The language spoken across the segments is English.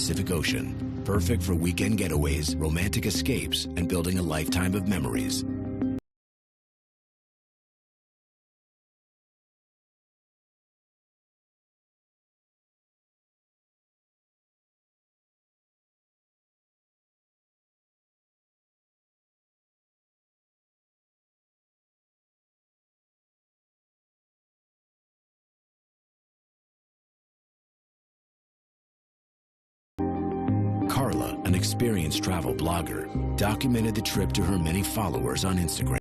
Pacific Ocean, perfect for weekend getaways, romantic escapes, and building a lifetime of memories. Carla, an experienced travel blogger, documented the trip to her many followers on Instagram.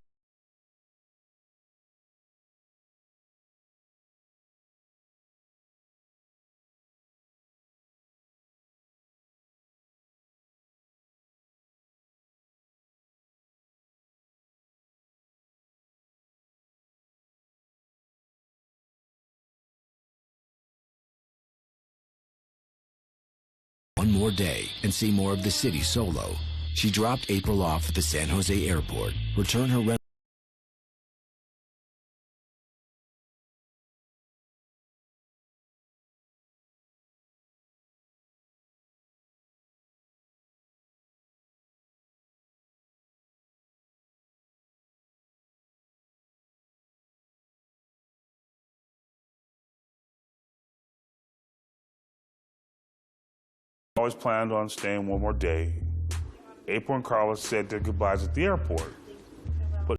One more day and see more of the city solo. She dropped April off at the San Jose airport, returned her Always planned on staying one more day. April and Carla said their goodbyes at the airport. But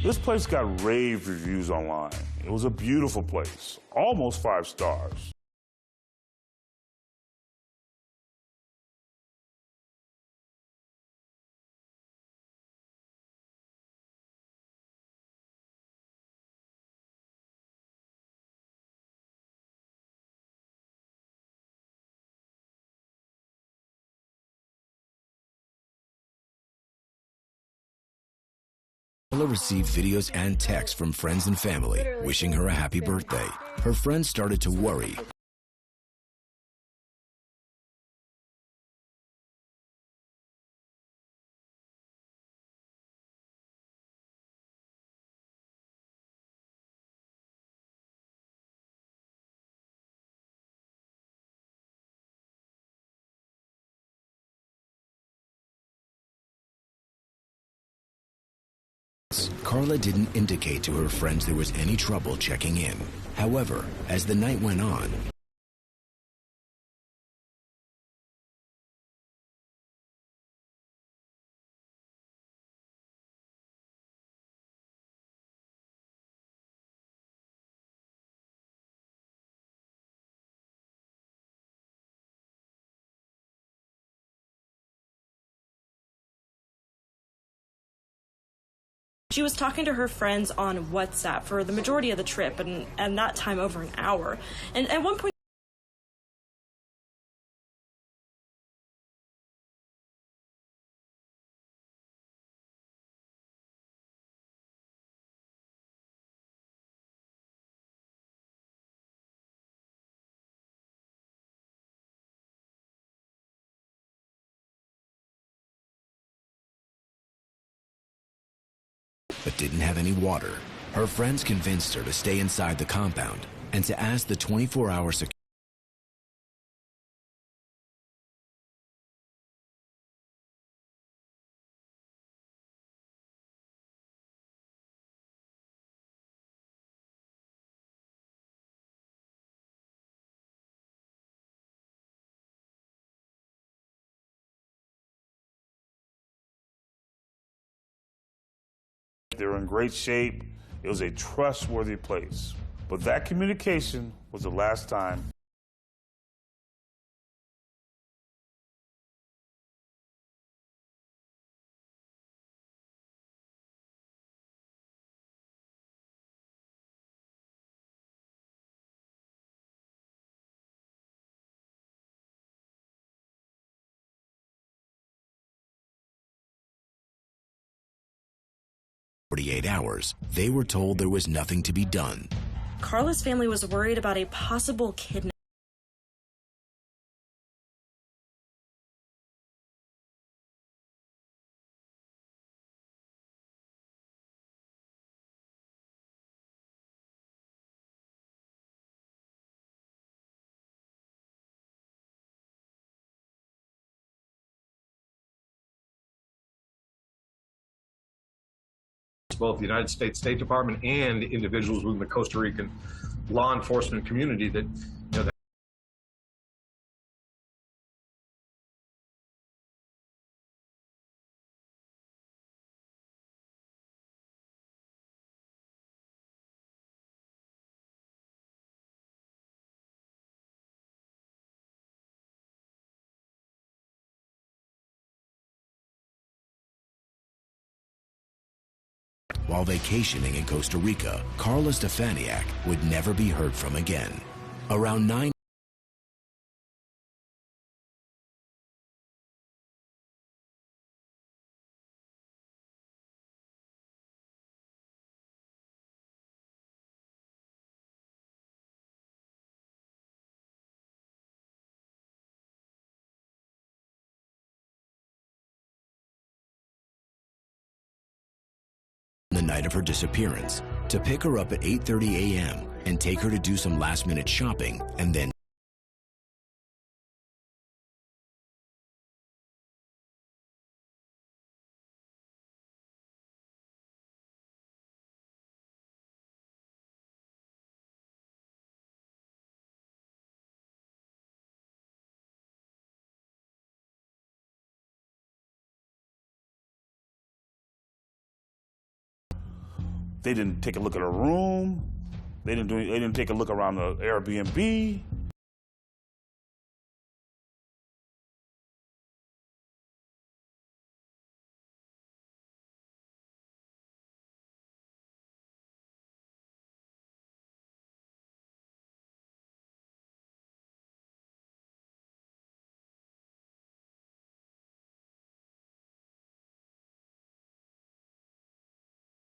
this place got rave reviews online. It was a beautiful place, almost 5 stars. Carla received videos and texts from friends and family wishing her a happy birthday. Her friends started to worry. Carla didn't indicate to her friends there was any trouble checking in. However, as the night went on, she was talking to her friends on WhatsApp for the majority of the trip, and that time over an hour. And at one point, but didn't have any water. Her friends convinced her to stay inside the compound and to ask the 24-hour security. They were in great shape. It was a trustworthy place. But that communication was the last time. 48 hours, they were told there was nothing to be done. Carla's family was worried about a possible kidnapping. Both the United States State Department and individuals within the Costa Rican law enforcement community that, While vacationing in Costa Rica, Carla Stefaniak would never be heard from again. Around 9 the night of her disappearance to pick her up at 8:30 a.m. and take her to do some last-minute shopping and then They didn't take a look at her room. They didn't take a look around the Airbnb.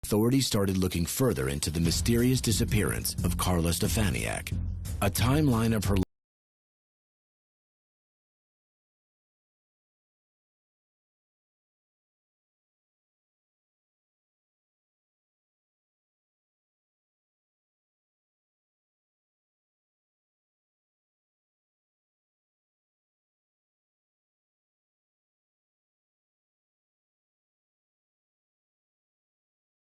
authorities started looking further into the mysterious disappearance of Carla Stefaniak. A timeline of her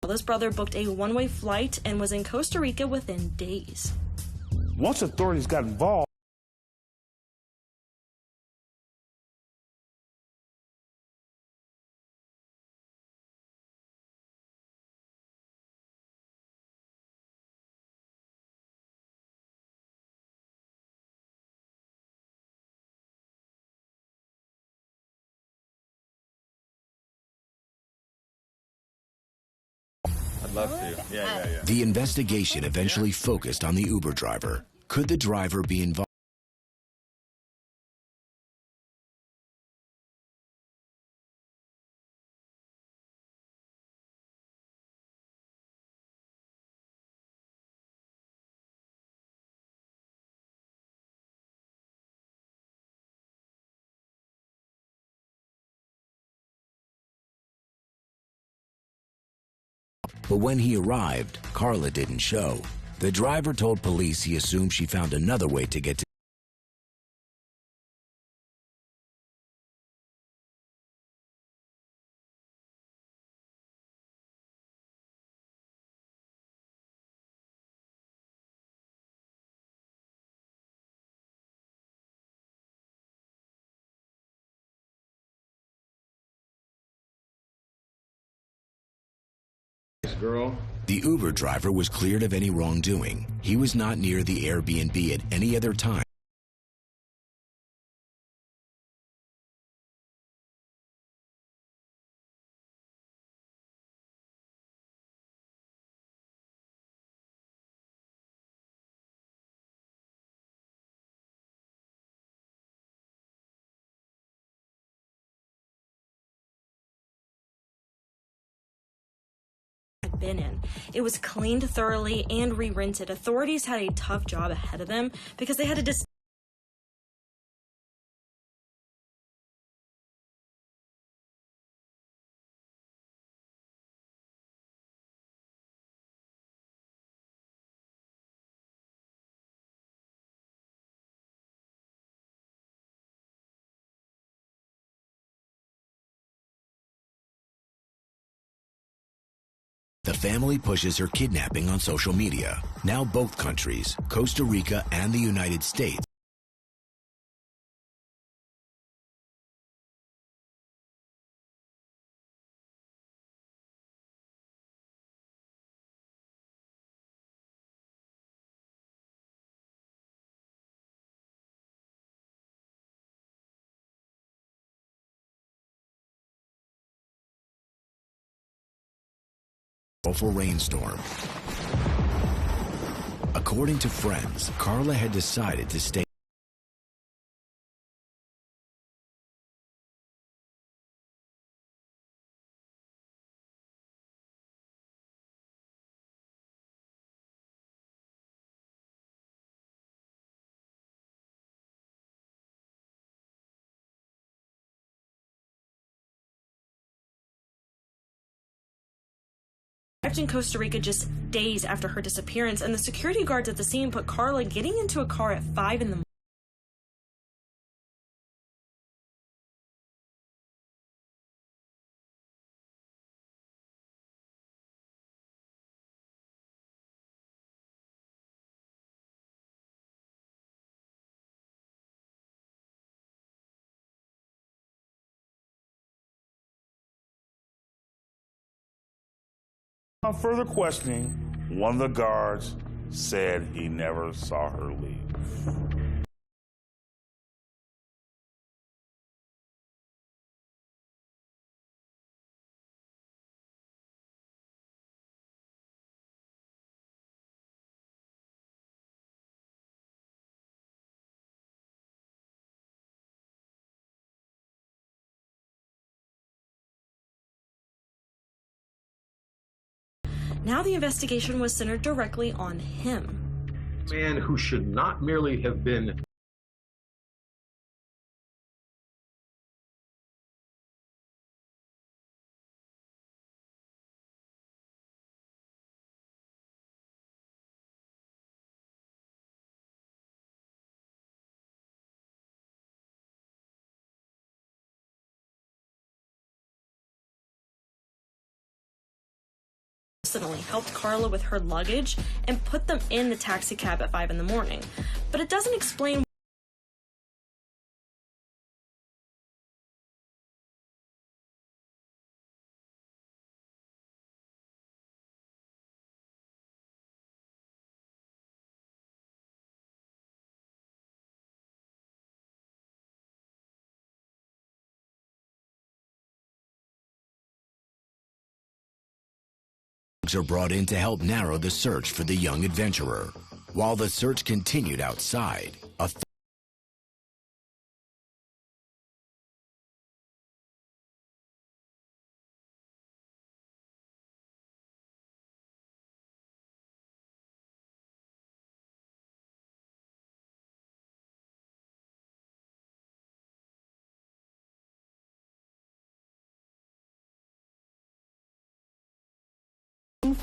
Carla's brother booked a one-way flight and was in Costa Rica within days. Once authorities got involved, I'd love to. Yeah. The investigation eventually focused on the Uber driver. Could the driver be involved? But when he arrived, Carla didn't show. The driver told police he assumed she found another way to get to Girl. The Uber driver was cleared of any wrongdoing. He was not near the Airbnb at any other time. had been in. It was cleaned thoroughly and re-rented. Authorities had a tough job ahead of them because they had to The family pushes her kidnapping on social media. Now both countries, Costa Rica and the United States, powerful rainstorm. According to friends, Carla had decided to stay in Costa Rica just days after her disappearance, and the security guards at the scene put Carla getting into a car at 5 in the morning. On further questioning, one of the guards said he never saw her leave. Now the investigation was centered directly on him. A man who should not merely have been Personally helped Carla with her luggage and put them in the taxi cab at 5 in the morning. But it doesn't explain are brought in to help narrow the search for the young adventurer. While the search continued outside,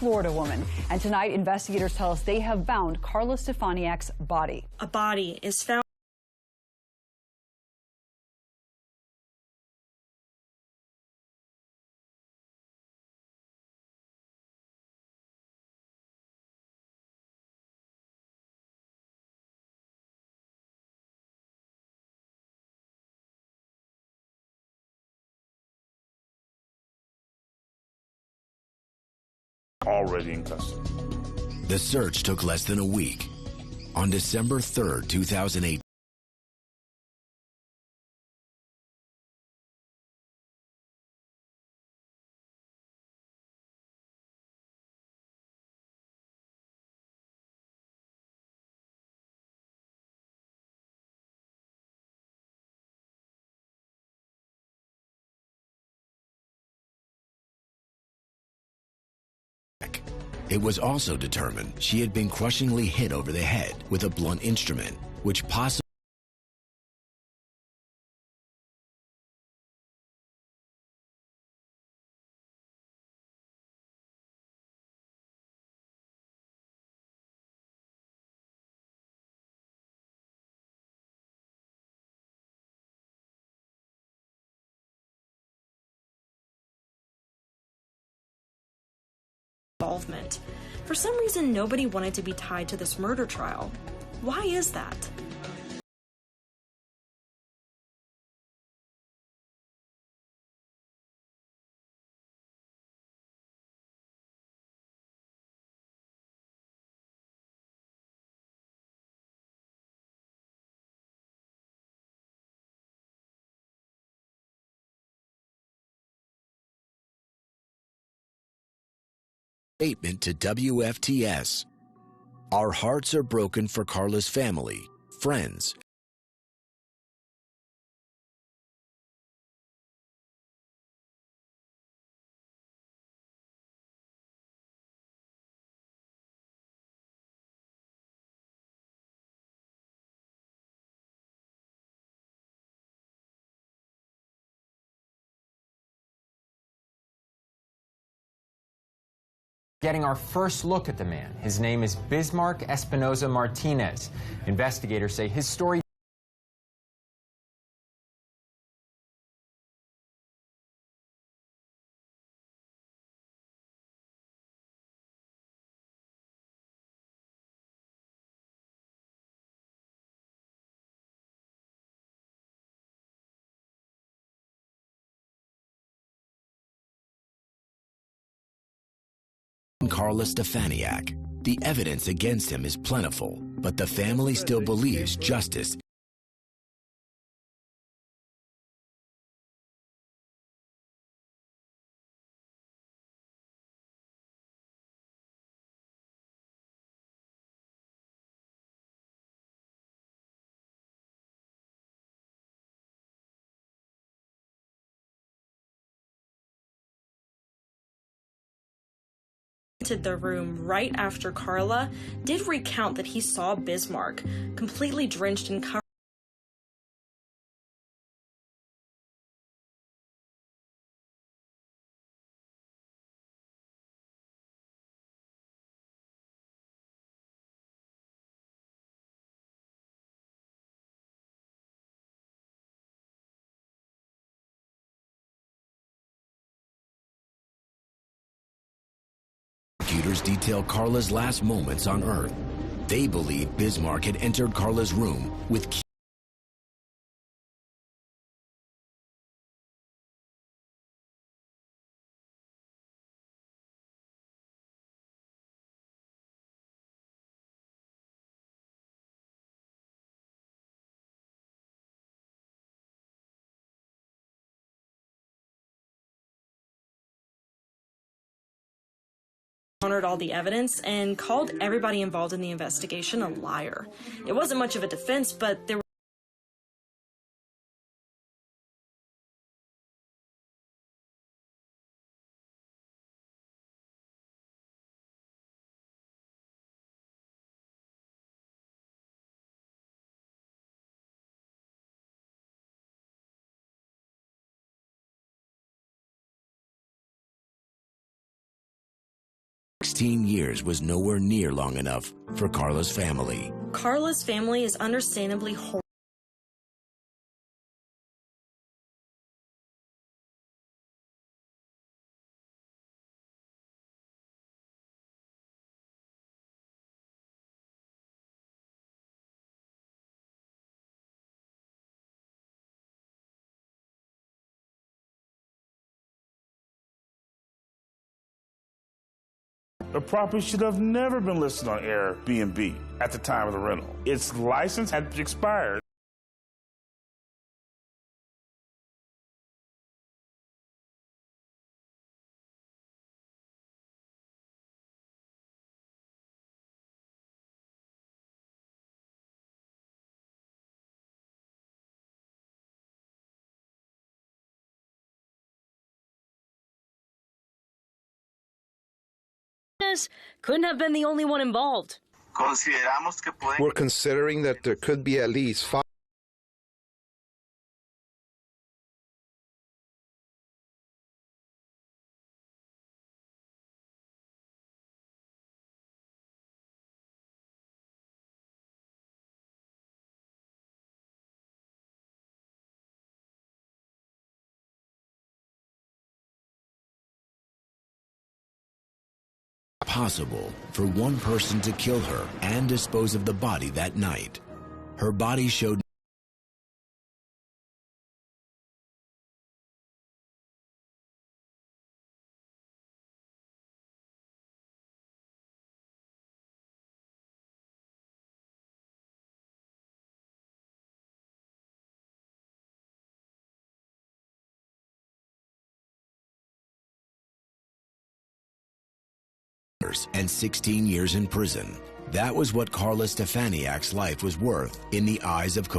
Florida woman. And tonight, investigators tell us they have found Carla Stefaniak's body. a body is found already in custody. the search took less than a week. On December 3rd, 2008, It was also determined she had been crushingly hit over the head with a blunt instrument, which possibly involvement. For some reason, nobody wanted to be tied to this murder trial. Why is that? statement to WFTS. Our hearts are broken for Carla's family, friends, Getting our first look at the man. His name is Bismarck Espinoza Martinez. Investigators say his story Carla Stefaniak. The evidence against him is plentiful, but the family still believes justice entered the room right after Carla did recount that he saw Bismarck completely drenched in cover. Prosecutors detail Carla's last moments on Earth. They believe Bismarck had entered Carla's room with Countered all the evidence and called everybody involved in the investigation a liar. It wasn't much of a defense, but there years was nowhere near long enough for Carla's family. Carla's family is understandably horrified. The property should have never been listed on Airbnb at the time of the rental. Its license had expired. says couldn't have been the only one involved. We're considering that there could be at least 5. Possible for one person to kill her and dispose of the body that night. Her body showed and 16 years in prison. That was what Carla Stefaniak's life was worth in the eyes of